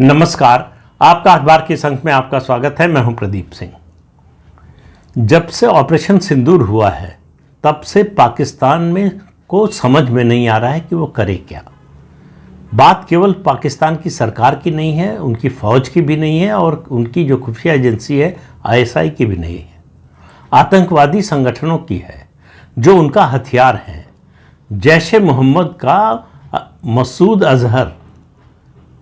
नमस्कार। आपका अखबार के संग में आपका स्वागत है। मैं हूं प्रदीप सिंह। जब से ऑपरेशन सिंदूर हुआ है तब से पाकिस्तान में को समझ में नहीं आ रहा है कि वो करे क्या। बात केवल पाकिस्तान की सरकार की नहीं है, उनकी फ़ौज की भी नहीं है और उनकी जो खुफिया एजेंसी है ISI की भी नहीं है, आतंकवादी संगठनों की है जो उनका हथियार है। जैश ए मोहम्मद का मसूद अजहर,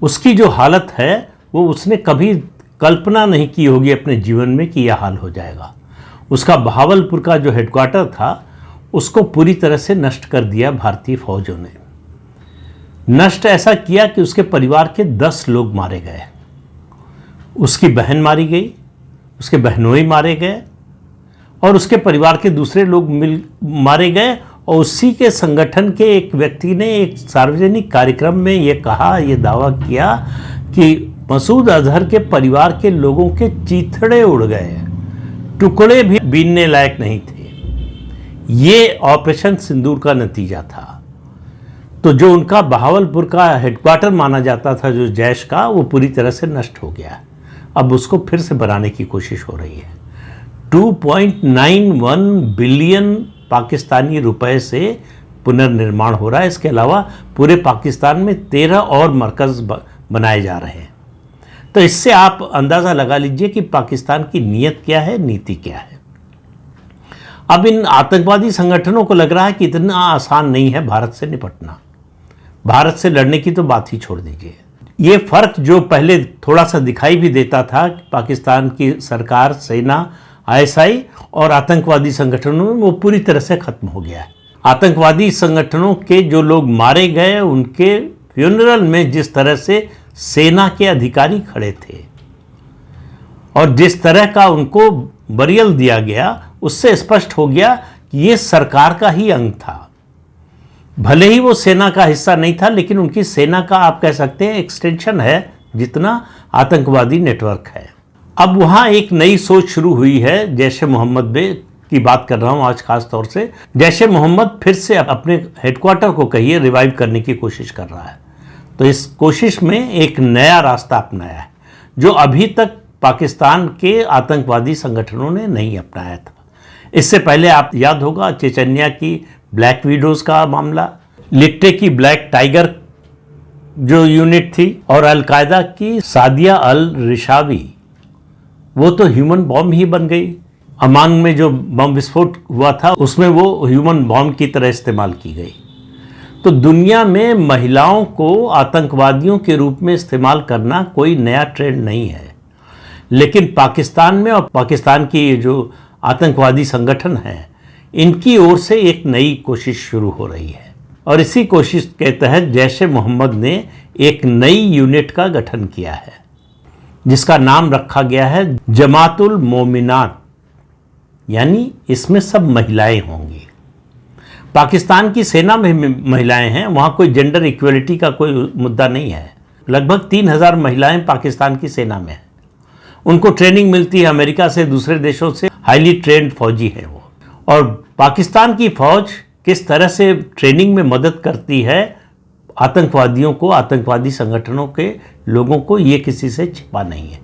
उसकी जो हालत है वो उसने कभी कल्पना नहीं की होगी अपने जीवन में कि यह हाल हो जाएगा। उसका बहावलपुर का जो हेडक्वार्टर था उसको पूरी तरह से नष्ट कर दिया भारतीय फौजों ने। नष्ट ऐसा किया कि उसके परिवार के 10 लोग मारे गए, उसकी बहन मारी गई, उसके बहनोई मारे गए और उसके परिवार के दूसरे लोग मारे गए। और उसी के संगठन के एक व्यक्ति ने एक सार्वजनिक कार्यक्रम में ये कहा, ये दावा किया कि मसूद अजहर के परिवार के लोगों के चीथड़े उड़ गए, टुकड़े भी बीनने लायक नहीं थे। ये ऑपरेशन सिंदूर का नतीजा था। तो जो उनका बहावलपुर का हेडक्वार्टर माना जाता था जो जैश का, वो पूरी तरह से नष्ट हो गया। अब उसको फिर से बनाने की कोशिश हो रही है। 2.91 बिलियन पाकिस्तानी रुपए से पुनर्निर्माण हो रहा है। इसके अलावा पूरे पाकिस्तान में 13 और मरकज़ बनाए जा रहे हैं। तो इससे आप अंदाज़ा लगा लीजिए कि पाकिस्तान की नीयत क्या है, नीति क्या है। अब इन आतंकवादी संगठनों को लग रहा है कि इतना आसान नहीं है भारत से निपटना। भारत से लड़ने की तो बात ही छोड़ दीजिए। ये फ़र्क जो पहले थोड़ा सा दिखाई भी देता था, पाकिस्तान की सरकार, सेना, ISI और आतंकवादी संगठनों में, वो पूरी तरह से खत्म हो गया है। आतंकवादी संगठनों के जो लोग मारे गए, उनके फ्यूनरल में जिस तरह से सेना के अधिकारी खड़े थे और जिस तरह का उनको बरियल दिया गया, उससे स्पष्ट हो गया कि ये सरकार का ही अंग था। भले ही वो सेना का हिस्सा नहीं था, लेकिन उनकी सेना का आप कह सकते हैं एक्सटेंशन है, जितना आतंकवादी नेटवर्क है। अब वहाँ एक नई सोच शुरू हुई है। जैश ए मोहम्मद की बात कर रहा हूँ आज खास तौर से। जैश ए मोहम्मद फिर से अपने हेडक्वार्टर को कहिए रिवाइव करने की कोशिश कर रहा है। तो इस कोशिश में एक नया रास्ता अपनाया है जो अभी तक पाकिस्तान के आतंकवादी संगठनों ने नहीं अपनाया था। इससे पहले आप याद होगा चेचन्या की ब्लैक विडोज़ का मामला, लिट्टे की ब्लैक टाइगर जो यूनिट थी, और अलकायदा की सादिया अल रिशावी, वो तो ह्यूमन बॉम्ब ही बन गई। अमान में जो बम विस्फोट हुआ था उसमें वो ह्यूमन बॉम्ब की तरह इस्तेमाल की गई। तो दुनिया में महिलाओं को आतंकवादियों के रूप में इस्तेमाल करना कोई नया ट्रेंड नहीं है, लेकिन पाकिस्तान में और पाकिस्तान की जो आतंकवादी संगठन हैं, इनकी ओर से एक नई कोशिश शुरू हो रही है। और इसी कोशिश के तहत जैश ए मोहम्मद ने एक नई यूनिट का गठन किया है जिसका नाम रखा गया है जमातुल मोमिनात, यानी इसमें सब महिलाएं होंगी। पाकिस्तान की सेना में महिलाएं हैं, वहाँ कोई जेंडर इक्वलिटी का कोई मुद्दा नहीं है। लगभग 3000 महिलाएं पाकिस्तान की सेना में हैं। उनको ट्रेनिंग मिलती है अमेरिका से, दूसरे देशों से हाईली ट्रेंड फौजी हैं वो। और पाकिस्तान की फ़ौज किस तरह से ट्रेनिंग में मदद करती है आतंकवादियों को, आतंकवादी संगठनों के लोगों को, ये किसी से छिपा नहीं है।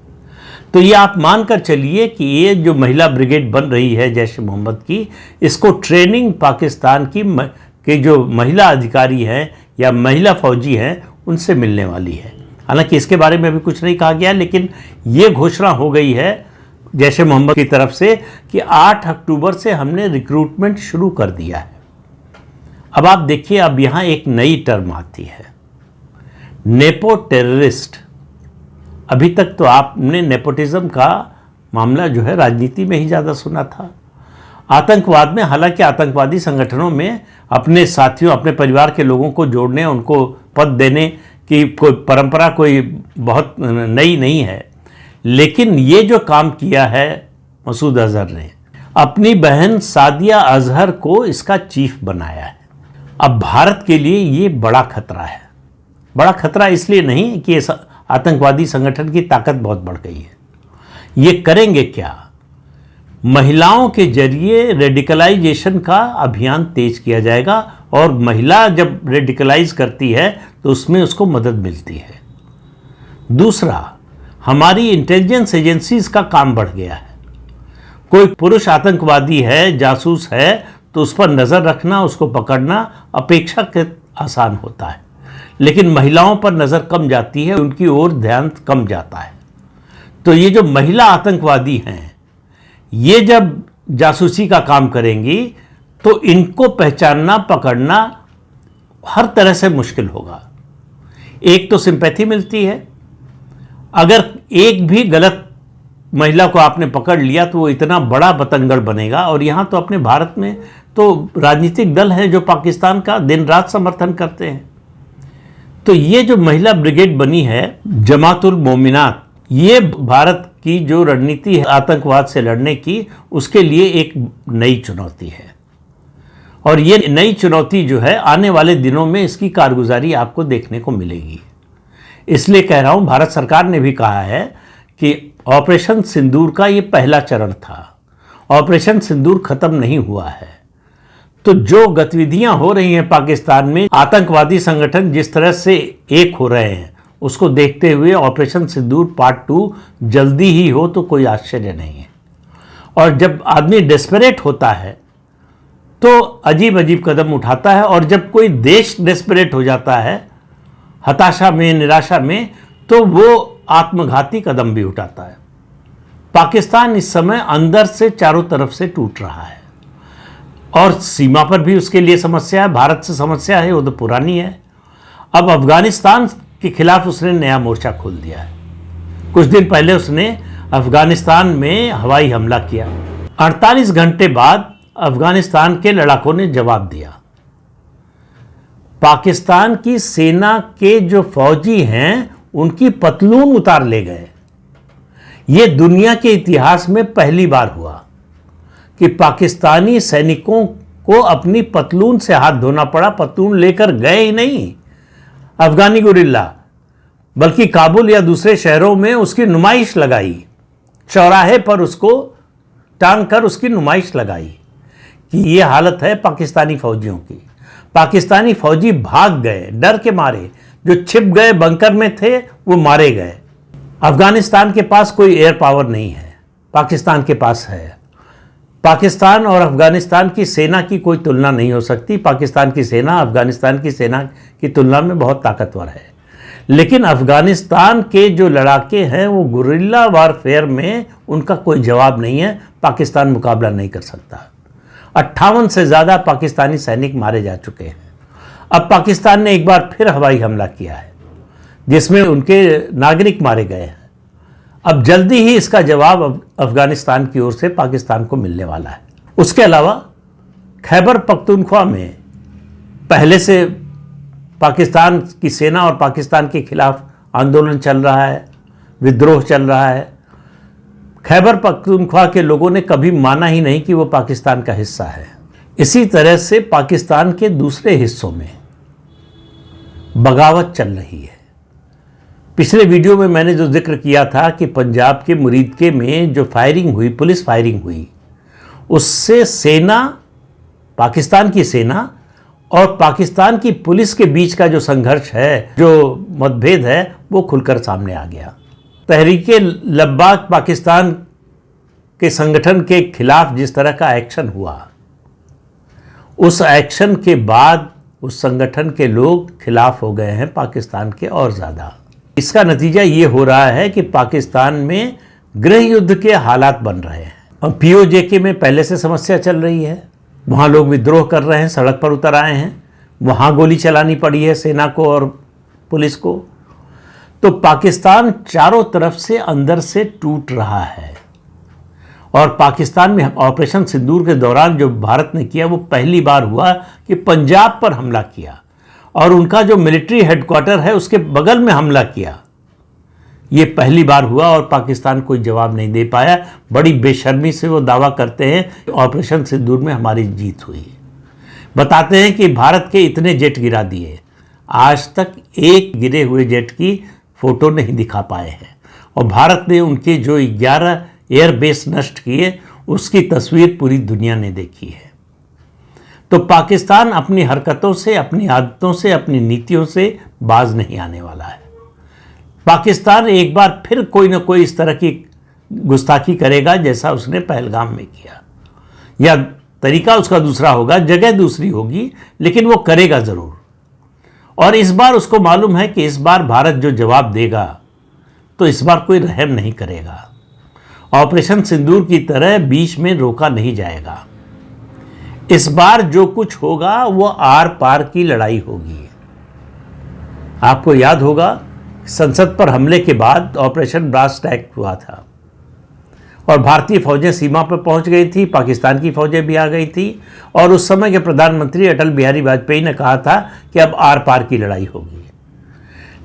तो ये आप मानकर चलिए कि ये जो महिला ब्रिगेड बन रही है जैश ए मोहम्मद की, इसको ट्रेनिंग पाकिस्तान के जो महिला अधिकारी हैं या महिला फौजी हैं उनसे मिलने वाली है। हालांकि इसके बारे में अभी कुछ नहीं कहा गया, लेकिन ये घोषणा हो गई है जैश ए मोहम्मद की तरफ से कि 8 अक्टूबर से हमने रिक्रूटमेंट शुरू कर दिया है। अब आप देखिए, अब यहाँ एक नई टर्म आती है, नेपो टेररिस्ट। अभी तक तो आपने नेपोटिज्म का मामला जो है राजनीति में ही ज़्यादा सुना था। आतंकवाद में, हालांकि आतंकवादी संगठनों में अपने साथियों, अपने परिवार के लोगों को जोड़ने, उनको पद देने की कोई परंपरा कोई बहुत नई नहीं है, लेकिन ये जो काम किया है मसूद अजहर ने, अपनी बहन सादिया अजहर को इसका चीफ बनाया है। अब भारत के लिए ये बड़ा खतरा है। बड़ा खतरा इसलिए नहीं कि आतंकवादी संगठन की ताकत बहुत बढ़ गई है। ये करेंगे क्या? महिलाओं के जरिए रेडिकलाइजेशन का अभियान तेज किया जाएगा और महिला जब रेडिकलाइज करती है तो उसमें उसको मदद मिलती है। दूसरा, हमारी इंटेलिजेंस एजेंसीज का काम बढ़ गया है। कोई पुरुष आतंकवादी है, जासूस है, तो उस पर नज़र रखना, उसको पकड़ना अपेक्षाकृत आसान होता है। लेकिन महिलाओं पर नज़र कम जाती है, उनकी ओर ध्यान कम जाता है। तो ये जो महिला आतंकवादी हैं, ये जब जासूसी का काम करेंगी तो इनको पहचानना, पकड़ना हर तरह से मुश्किल होगा। एक तो सिंपैथी मिलती है, अगर एक भी गलत महिला को आपने पकड़ लिया तो वो इतना बड़ा बतंगड़ बनेगा। और यहाँ तो अपने भारत में तो राजनीतिक दल हैं जो पाकिस्तान का दिन रात समर्थन करते हैं। तो ये जो महिला ब्रिगेड बनी है जमातुल मोमिनात, ये भारत की जो रणनीति है आतंकवाद से लड़ने की, उसके लिए एक नई चुनौती है। और ये नई चुनौती जो है आने वाले दिनों में इसकी कारगुजारी आपको देखने को मिलेगी। इसलिए कह रहा हूँ, भारत सरकार ने भी कहा है कि ऑपरेशन सिंदूर का ये पहला चरण था, ऑपरेशन सिंदूर खत्म नहीं हुआ है। तो जो गतिविधियां हो रही हैं पाकिस्तान में, आतंकवादी संगठन जिस तरह से एक हो रहे हैं, उसको देखते हुए ऑपरेशन सिंदूर पार्ट 2 जल्दी ही हो तो कोई आश्चर्य नहीं है। और जब आदमी डेस्परेट होता है तो अजीब अजीब कदम उठाता है, और जब कोई देश डेस्परेट हो जाता है हताशा में, निराशा में, तो वो आत्मघाती कदम भी उठाता है। पाकिस्तान इस समय अंदर से चारों तरफ से टूट रहा है, और सीमा पर भी उसके लिए समस्या है। भारत से समस्या है, वो तो पुरानी है। अब अफगानिस्तान के खिलाफ उसने नया मोर्चा खोल दिया है। कुछ दिन पहले उसने अफगानिस्तान में हवाई हमला किया। 48 घंटे बाद अफगानिस्तान के लड़ाकों ने जवाब दिया। पाकिस्तान की सेना के जो फौजी हैं उनकी पतलून उतार ले गए। ये दुनिया के इतिहास में पहली बार हुआ कि पाकिस्तानी सैनिकों को अपनी पतलून से हाथ धोना पड़ा। पतलून लेकर गए ही नहीं अफगानी गुरिल्ला, बल्कि काबुल या दूसरे शहरों में उसकी नुमाइश लगाई, चौराहे पर उसको टांग कर उसकी नुमाइश लगाई कि ये हालत है पाकिस्तानी फौजियों की। पाकिस्तानी फौजी भाग गए डर के मारे, जो छिप गए बंकर में थे वो मारे गए। अफगानिस्तान के पास कोई एयर पावर नहीं है, पाकिस्तान के पास है। पाकिस्तान और अफगानिस्तान की सेना की कोई तुलना नहीं हो सकती। पाकिस्तान की सेना अफगानिस्तान की सेना की तुलना में बहुत ताकतवर है, लेकिन अफगानिस्तान के जो लड़ाके हैं वो गुरिल्ला वारफेयर में उनका कोई जवाब नहीं है। पाकिस्तान मुकाबला नहीं कर सकता। 58 से ज़्यादा पाकिस्तानी सैनिक मारे जा चुके हैं। अब पाकिस्तान ने एक बार फिर हवाई हमला किया है जिसमें उनके नागरिक मारे गए हैं। अब जल्दी ही इसका जवाब अफगानिस्तान की ओर से पाकिस्तान को मिलने वाला है। उसके अलावा खैबर पख्तूनख्वा में पहले से पाकिस्तान की सेना और पाकिस्तान के खिलाफ आंदोलन चल रहा है, विद्रोह चल रहा है। खैबर पख्तूनख्वा के लोगों ने कभी माना ही नहीं कि वो पाकिस्तान का हिस्सा है। इसी तरह से पाकिस्तान के दूसरे हिस्सों में बगावत चल रही है। पिछले वीडियो में मैंने जो जिक्र किया था कि पंजाब के मुरीदके में जो फायरिंग हुई, पुलिस फायरिंग हुई, उससे सेना, पाकिस्तान की सेना और पाकिस्तान की पुलिस के बीच का जो संघर्ष है, जो मतभेद है, वो खुलकर सामने आ गया। तहरीके लब्बाक पाकिस्तान के संगठन के खिलाफ जिस तरह का एक्शन हुआ, उस एक्शन के बाद उस संगठन के लोग खिलाफ हो गए हैं पाकिस्तान के और ज़्यादा। इसका नतीजा ये हो रहा है कि पाकिस्तान में गृह युद्ध के हालात बन रहे हैं। और POJK में पहले से समस्या चल रही है, वहाँ लोग विद्रोह कर रहे हैं, सड़क पर उतर आए हैं, वहाँ गोली चलानी पड़ी है सेना को और पुलिस को। तो पाकिस्तान चारों तरफ से अंदर से टूट रहा है। और पाकिस्तान में ऑपरेशन सिंदूर के दौरान जो भारत ने किया वो पहली बार हुआ कि पंजाब पर हमला किया और उनका जो मिलिट्री हेडक्वार्टर है उसके बगल में हमला किया। ये पहली बार हुआ और पाकिस्तान कोई जवाब नहीं दे पाया। बड़ी बेशर्मी से वो दावा करते हैं कि ऑपरेशन सिंदूर में हमारी जीत हुई। बताते हैं कि भारत के इतने जेट गिरा दिए, आज तक एक गिरे हुए जेट की फ़ोटो नहीं दिखा पाए हैं। और भारत ने उनके जो 11 एयरबेस नष्ट किए उसकी तस्वीर पूरी दुनिया ने देखी है। तो पाकिस्तान अपनी हरकतों से, अपनी आदतों से, अपनी नीतियों से बाज नहीं आने वाला है। पाकिस्तान एक बार फिर कोई ना कोई इस तरह की गुस्ताखी करेगा जैसा उसने पहलगाम में किया, या तरीका उसका दूसरा होगा, जगह दूसरी होगी, लेकिन वो करेगा ज़रूर। और इस बार उसको मालूम है कि इस बार भारत जो जवाब देगा तो इस बार कोई रहम नहीं करेगा। ऑपरेशन सिंदूर की तरह बीच में रोका नहीं जाएगा। इस बार जो कुछ होगा वो आर पार की लड़ाई होगी। आपको याद होगा संसद पर हमले के बाद ऑपरेशन ब्रास टैग हुआ था और भारतीय फौजें सीमा पर पहुंच गई थी, पाकिस्तान की फौजें भी आ गई थी, और उस समय के प्रधानमंत्री अटल बिहारी वाजपेयी ने कहा था कि अब आर पार की लड़ाई होगी।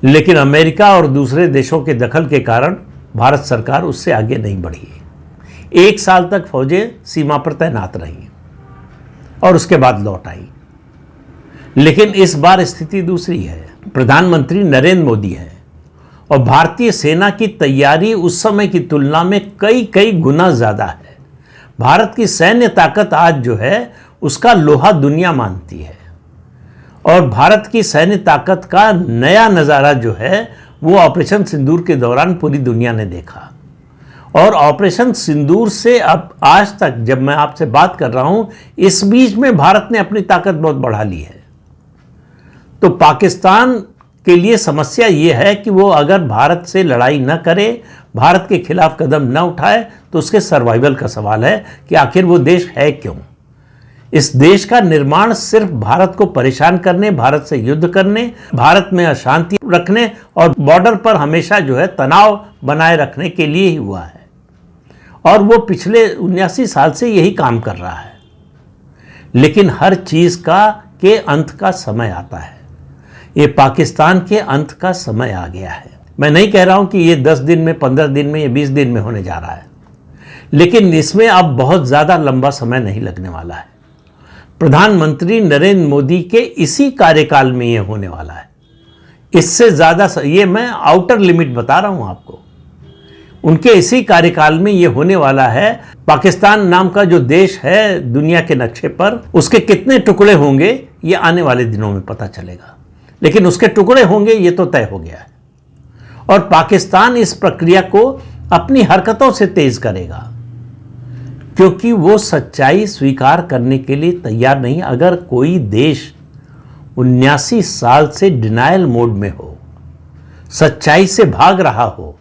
लेकिन अमेरिका और दूसरे देशों के दखल के कारण भारत सरकार उससे आगे नहीं बढ़ी। 1 साल तक फौजें सीमा पर तैनात रहीं और उसके बाद लौट आई। लेकिन इस बार स्थिति दूसरी है। प्रधानमंत्री नरेंद्र मोदी है और भारतीय सेना की तैयारी उस समय की तुलना में कई गुना ज़्यादा है। भारत की सैन्य ताकत आज जो है उसका लोहा दुनिया मानती है, और भारत की सैन्य ताकत का नया नज़ारा जो है वो ऑपरेशन सिंदूर के दौरान पूरी दुनिया ने देखा। और ऑपरेशन सिंदूर से अब आज तक जब मैं आपसे बात कर रहा हूं, इस बीच में भारत ने अपनी ताकत बहुत बढ़ा ली है। तो पाकिस्तान के लिए समस्या ये है कि वो अगर भारत से लड़ाई न करे, भारत के खिलाफ कदम न उठाए, तो उसके सर्वाइवल का सवाल है कि आखिर वो देश है क्यों। इस देश का निर्माण सिर्फ भारत को परेशान करने, भारत से युद्ध करने, भारत में अशांति रखने और बॉर्डर पर हमेशा जो है तनाव बनाए रखने के लिए ही हुआ है, और वो पिछले 79 साल से यही काम कर रहा है। लेकिन हर चीज़ के अंत का समय आता है। ये पाकिस्तान के अंत का समय आ गया है। मैं नहीं कह रहा हूं कि ये 10 दिन में, 15 दिन में या 20 दिन में होने जा रहा है, लेकिन इसमें अब बहुत ज़्यादा लंबा समय नहीं लगने वाला है। प्रधानमंत्री नरेंद्र मोदी के इसी कार्यकाल में ये होने वाला है। इससे ज़्यादा, ये मैं आउटर लिमिट बता रहा हूं आपको, उनके इसी कार्यकाल में ये होने वाला है। पाकिस्तान नाम का जो देश है दुनिया के नक्शे पर, उसके कितने टुकड़े होंगे ये आने वाले दिनों में पता चलेगा, लेकिन उसके टुकड़े होंगे ये तो तय हो गया है। और पाकिस्तान इस प्रक्रिया को अपनी हरकतों से तेज करेगा, क्योंकि वो सच्चाई स्वीकार करने के लिए तैयार नहीं। अगर कोई देश 79 साल से डिनायल मोड में हो, सच्चाई से भाग रहा हो,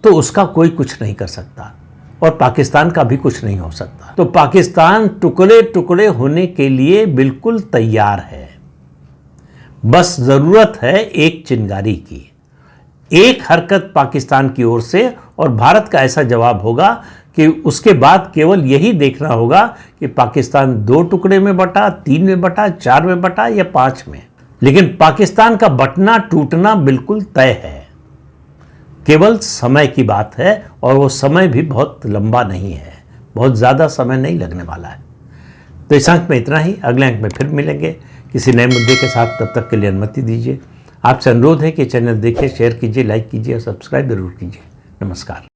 तो उसका कोई कुछ नहीं कर सकता, और पाकिस्तान का भी कुछ नहीं हो सकता। तो पाकिस्तान टुकड़े टुकड़े होने के लिए बिल्कुल तैयार है। बस ज़रूरत है एक चिंगारी की, एक हरकत पाकिस्तान की ओर से, और भारत का ऐसा जवाब होगा कि उसके बाद केवल यही देखना होगा कि पाकिस्तान 2 टुकड़े में बटा, 3 में बटा, 4 में बटा या 5 में। लेकिन पाकिस्तान का बटना टूटना बिल्कुल तय है, केवल समय की बात है, और वो समय भी बहुत लंबा नहीं है, बहुत ज़्यादा समय नहीं लगने वाला है। तो इस अंक में इतना ही। अगले अंक में फिर मिलेंगे किसी नए मुद्दे के साथ। तब तक के लिए अनुमति दीजिए। आपसे अनुरोध है कि चैनल देखिए, शेयर कीजिए, लाइक कीजिए और सब्सक्राइब जरूर कीजिए। नमस्कार।